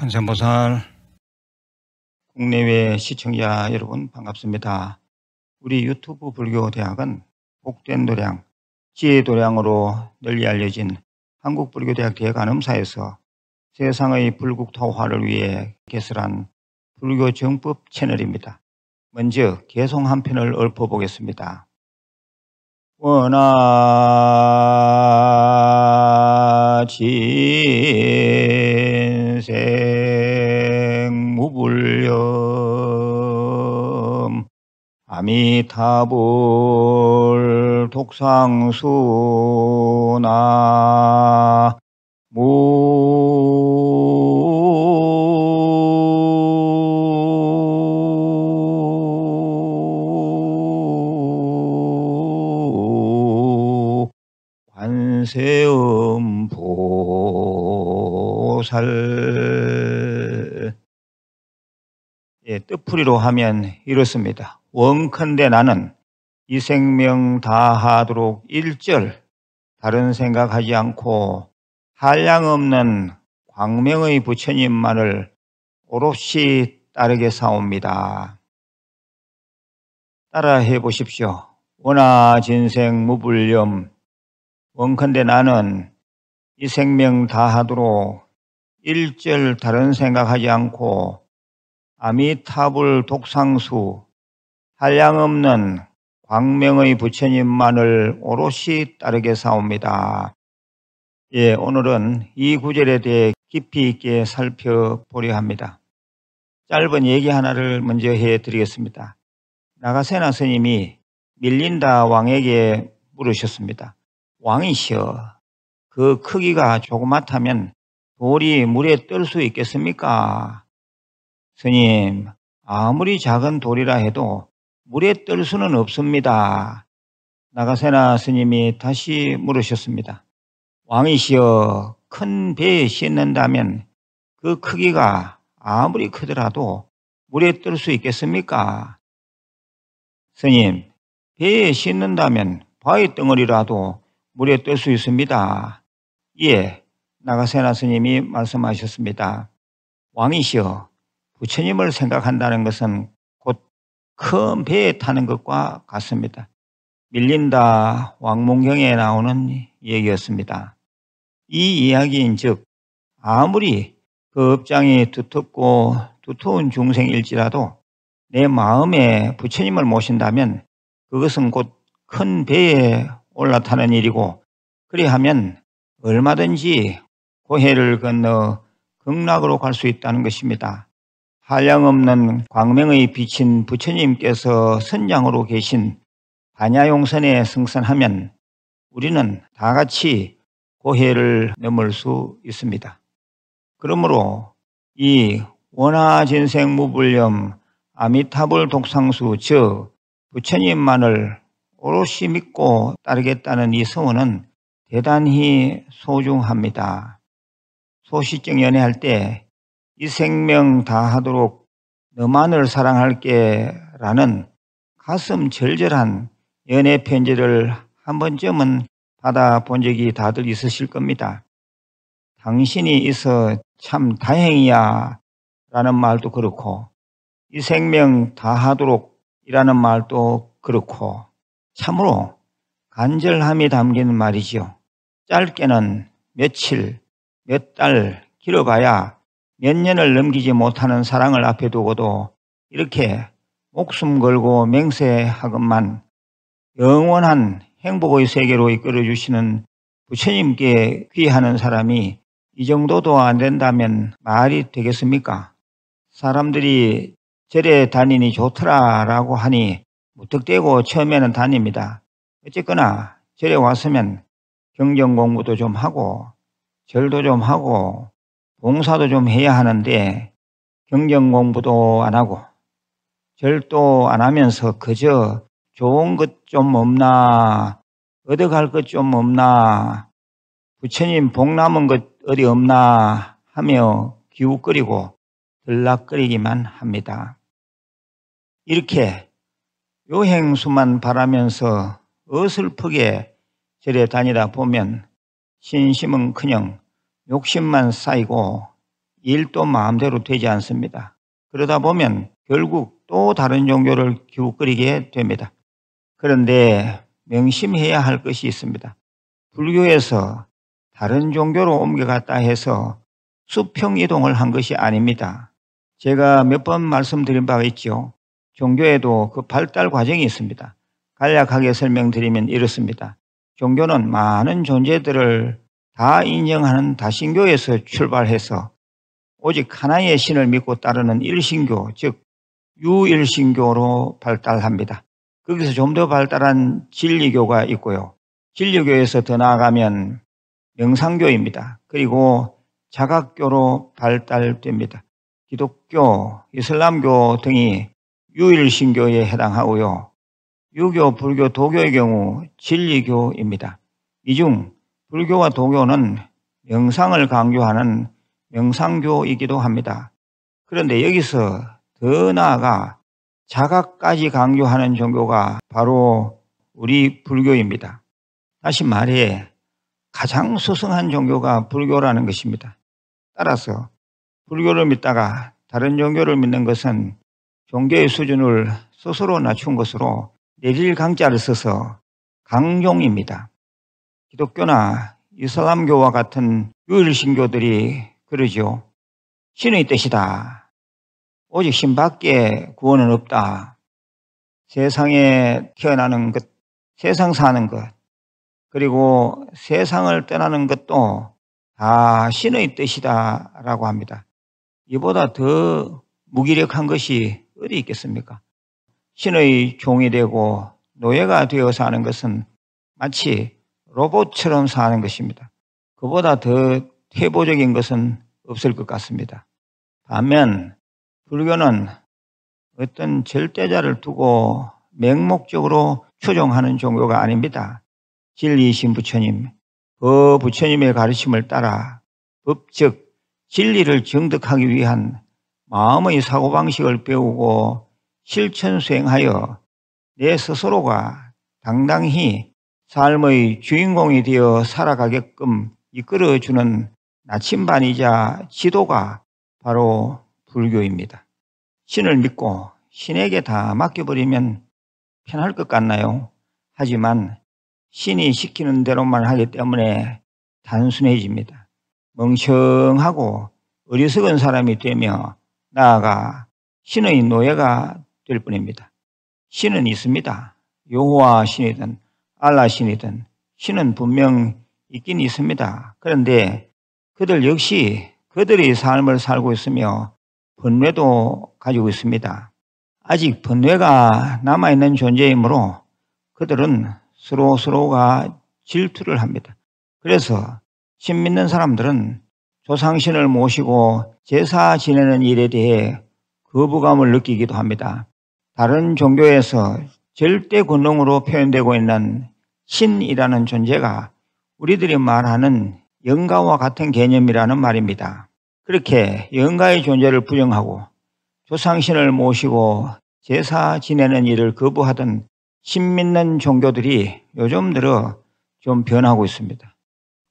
관세음보살, 국내외 시청자 여러분 반갑습니다. 우리 유튜브 불교대학은 복된 도량, 지혜 도량으로 널리 알려진 한국불교대학 대관음사에서 세상의 불국토화를 위해 개설한 불교 정법 채널입니다. 먼저 개송 한 편을 읊어보겠습니다. 원하 진생 무불념 아미타불 독상수나 관세음보살. 뜻풀이로 하면 이렇습니다. 원컨대 나는 이 생명 다하도록 일절 다른 생각하지 않고 한량없는 광명의 부처님만을 오롯이 따르게 사옵니다. 따라해 보십시오. 원하 진생 무불념. 원컨대 나는 이 생명 다하도록 일절 다른 생각하지 않고 아미타불 독상수 한량없는 광명의 부처님만을 오롯이 따르게 사옵니다. 오늘은 이 구절에 대해 깊이 있게 살펴보려 합니다. 짧은 얘기 하나를 먼저 해드리겠습니다. 나가세나 스님이 밀린다 왕에게 물으셨습니다. 왕이시여, 그 크기가 조그맣다면 돌이 물에 뜰 수 있겠습니까? 스님, 아무리 작은 돌이라 해도 물에 뜰 수는 없습니다. 나가세나 스님이 다시 물으셨습니다. 왕이시여, 큰 배에 싣는다면 그 크기가 아무리 크더라도 물에 뜰 수 있겠습니까? 스님, 배에 싣는다면 바위 덩어리라도 물에 뜰 수 있습니다. 나가세나 스님이 말씀하셨습니다. 왕이시여, 부처님을 생각한다는 것은 곧 큰 배에 타는 것과 같습니다. 밀린다 왕문경에 나오는 얘기였습니다. 이 이야기인즉 아무리 그 업장이 두텁고 두터운 중생일지라도 내 마음에 부처님을 모신다면 그것은 곧 큰 배에 올라타는 일이고, 그리하면 얼마든지 고해를 건너 극락으로 갈 수 있다는 것입니다. 한량없는 광명의 빛인 부처님께서 선장으로 계신 반야용선에 승선하면 우리는 다 같이 고해를 넘을 수 있습니다. 그러므로 이 원하진생 무불념 아미타불 독상수, 즉 부처님만을 오롯이 믿고 따르겠다는 이 서원은 대단히 소중합니다. 소시적 연애할 때 이 생명 다하도록 너만을 사랑할게 라는 가슴 절절한 연애 편지를 한 번쯤은 받아본 적이 다들 있으실 겁니다. 당신이 있어 참 다행이야 라는 말도 그렇고, 이 생명 다하도록 이라는 말도 그렇고, 참으로 간절함이 담긴 말이죠. 짧게는 며칠, 몇 달, 길어봐야 몇 년을 넘기지 못하는 사랑을 앞에 두고도 이렇게 목숨 걸고 맹세하건만 영원한 행복의 세계로 이끌어주시는 부처님께 귀하는 사람이 이 정도도 안 된다면 말이 되겠습니까? 사람들이 절에 다니니 좋더라라고 하니 무턱대고 처음에는 다닙니다. 어쨌거나 절에 왔으면 경전 공부도 좀 하고 절도 좀 하고 봉사도 좀 해야 하는데, 경전 공부도 안 하고 절도 안 하면서 그저 좋은 것 좀 없나, 얻어갈 것 좀 없나, 부처님 복 남은 것 어디 없나 하며 기웃거리고 들락거리기만 합니다. 이렇게 요행수만 바라면서 어설프게 절에 다니다 보면 신심은커녕 욕심만 쌓이고 일도 마음대로 되지 않습니다. 그러다 보면 결국 또 다른 종교를 기웃거리게 됩니다. 그런데 명심해야 할 것이 있습니다. 불교에서 다른 종교로 옮겨갔다 해서 수평 이동을 한 것이 아닙니다. 제가 몇 번 말씀드린 바가 있죠. 종교에도 그 발달 과정이 있습니다. 간략하게 설명드리면 이렇습니다. 종교는 많은 존재들을 다 인정하는 다신교에서 출발해서 오직 하나의 신을 믿고 따르는 일신교, 즉 유일신교로 발달합니다. 거기서 좀 더 발달한 진리교가 있고요. 진리교에서 더 나아가면 명상교입니다. 그리고 자각교로 발달됩니다. 기독교, 이슬람교 등이 유일신교에 해당하고요. 유교, 불교, 도교의 경우 진리교입니다. 이 중 불교와 도교는 명상을 강조하는 명상교이기도 합니다. 그런데 여기서 더 나아가 자각까지 강조하는 종교가 바로 우리 불교입니다. 다시 말해 가장 소승한 종교가 불교라는 것입니다. 따라서 불교를 믿다가 다른 종교를 믿는 것은 종교의 수준을 스스로 낮춘 것으로 내릴 강자를 써서 강종입니다. 기독교나 이슬람교와 같은 유일신교들이 그러죠. 신의 뜻이다. 오직 신밖에 구원은 없다. 세상에 태어나는 것, 세상 사는 것, 그리고 세상을 떠나는 것도 다 신의 뜻이다 라고 합니다. 이보다 더 무기력한 것이 어디 있겠습니까? 신의 종이 되고 노예가 되어 사는 것은 마치 로봇처럼 사는 것입니다. 그보다 더 퇴보적인 것은 없을 것 같습니다. 반면 불교는 어떤 절대자를 두고 맹목적으로 추종하는 종교가 아닙니다. 진리이신 부처님, 그 부처님의 가르침을 따라 법, 즉 진리를 정득하기 위한 마음의 사고방식을 배우고 실천 수행하여 내 스스로가 당당히 삶의 주인공이 되어 살아가게끔 이끌어주는 나침반이자 지도가 바로 불교입니다. 신을 믿고 신에게 다 맡겨버리면 편할 것 같나요? 하지만 신이 시키는 대로만 하기 때문에 단순해집니다. 멍청하고 어리석은 사람이 되며 나아가 신의 노예가 될 뿐입니다. 신은 있습니다. 여호와 신이든 알라 신이든 신은 분명 있긴 있습니다. 그런데 그들 역시 그들의 삶을 살고 있으며 번뇌도 가지고 있습니다. 아직 번뇌가 남아있는 존재이므로 그들은 서로가 질투를 합니다. 그래서 신 믿는 사람들은 조상신을 모시고 제사 지내는 일에 대해 거부감을 느끼기도 합니다. 다른 종교에서 절대 권능으로 표현되고 있는 신이라는 존재가 우리들이 말하는 영가와 같은 개념이라는 말입니다. 그렇게 영가의 존재를 부정하고 조상신을 모시고 제사 지내는 일을 거부하던 신 믿는 종교들이 요즘 들어 좀 변하고 있습니다.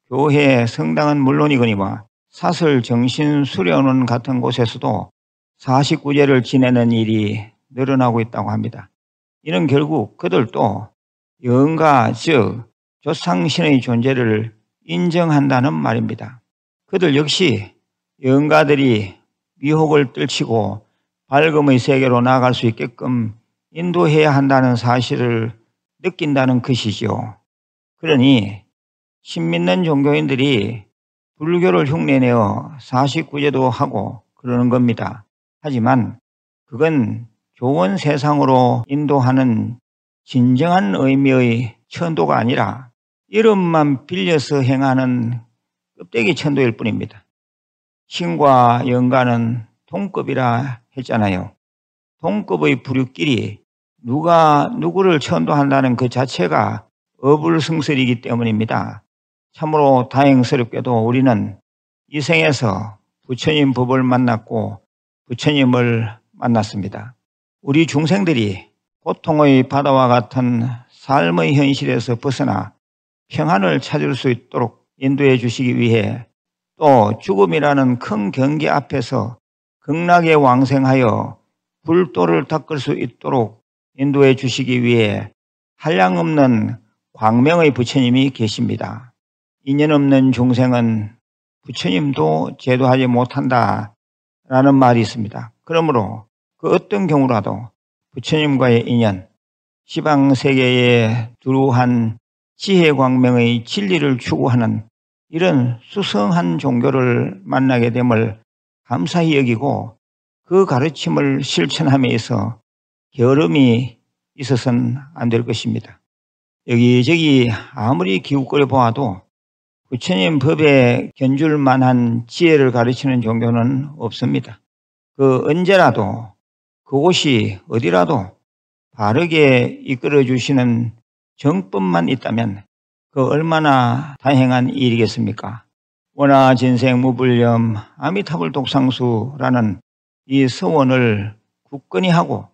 교회, 성당은 물론이거니와 사설 정신 수련원 같은 곳에서도 49제를 지내는 일이 늘어나고 있다고 합니다. 이는 결국 그들도 영가, 즉 조상신의 존재를 인정한다는 말입니다. 그들 역시 영가들이 미혹을 떨치고 밝음의 세계로 나아갈 수 있게끔 인도해야 한다는 사실을 느낀다는 것이죠. 그러니 신 믿는 종교인들이 불교를 흉내내어 49제도 하고 그러는 겁니다. 하지만 그건 좋은 세상으로 인도하는 진정한 의미의 천도가 아니라 이름만 빌려서 행하는 껍데기 천도일 뿐입니다. 신과 영가는 동급이라 했잖아요. 동급의 부류끼리 누가 누구를 천도한다는 그 자체가 어불성설이기 때문입니다. 참으로 다행스럽게도 우리는 이 생에서 부처님 법을 만났고 부처님을 만났습니다. 우리 중생들이 고통의 바다와 같은 삶의 현실에서 벗어나 평안을 찾을 수 있도록 인도해 주시기 위해 또 죽음이라는 큰 경계 앞에서 극락에 왕생하여 불도를 닦을 수 있도록 인도해 주시기 위해 한량없는 광명의 부처님이 계십니다. 인연 없는 중생은 부처님도 제도하지 못한다라는 말이 있습니다. 그러므로 그 어떤 경우라도 부처님과의 인연, 시방세계에 두루한 지혜 광명의 진리를 추구하는 이런 수성한 종교를 만나게 됨을 감사히 여기고 그 가르침을 실천함에 있어 게으름이 있어서는 안 될 것입니다. 여기저기 아무리 기웃거려 보아도 부처님 법에 견줄 만한 지혜를 가르치는 종교는 없습니다. 그 언제라도 그곳이 어디라도 바르게 이끌어 주시는 정법만 있다면 그 얼마나 다행한 일이겠습니까? 원하진생무불념 아미타불 독상수라는 이 서원을 굳건히 하고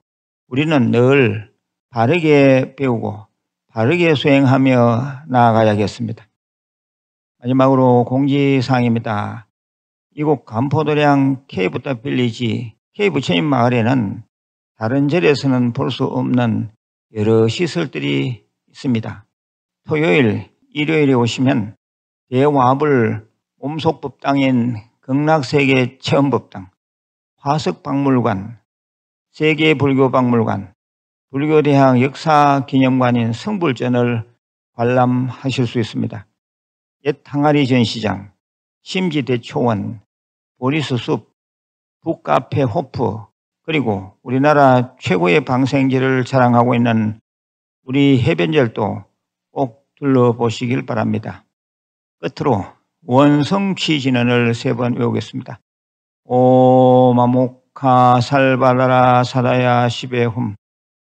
우리는 늘 바르게 배우고 바르게 수행하며 나아가야겠습니다. 마지막으로 공지사항입니다. 이곳 간포도량 K부터 빌리지 K부처님 마을에는 다른 절에서는 볼 수 없는 여러 시설들이 있습니다. 토요일, 일요일에 오시면 대와불 옴속법당인 극락세계 체험법당, 화석박물관, 세계불교박물관, 불교대학 역사기념관인 성불전을 관람하실 수 있습니다. 옛 항아리 전시장, 심지대초원, 보리수숲, 북카페 호프, 그리고 우리나라 최고의 방생지를 자랑하고 있는 우리 해변절도 꼭 둘러보시길 바랍니다. 끝으로 원성취진언을 3번 외우겠습니다. 오마모카 살바다라 사다야 시베훔,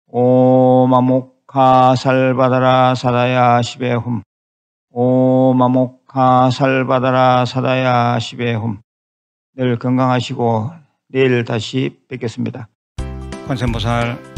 오마모카 살바다라 사다야 시베훔, 오마모카 살바다라 사다야 시베훔. 늘 건강하시고 내일 다시 뵙겠습니다. 관세음보살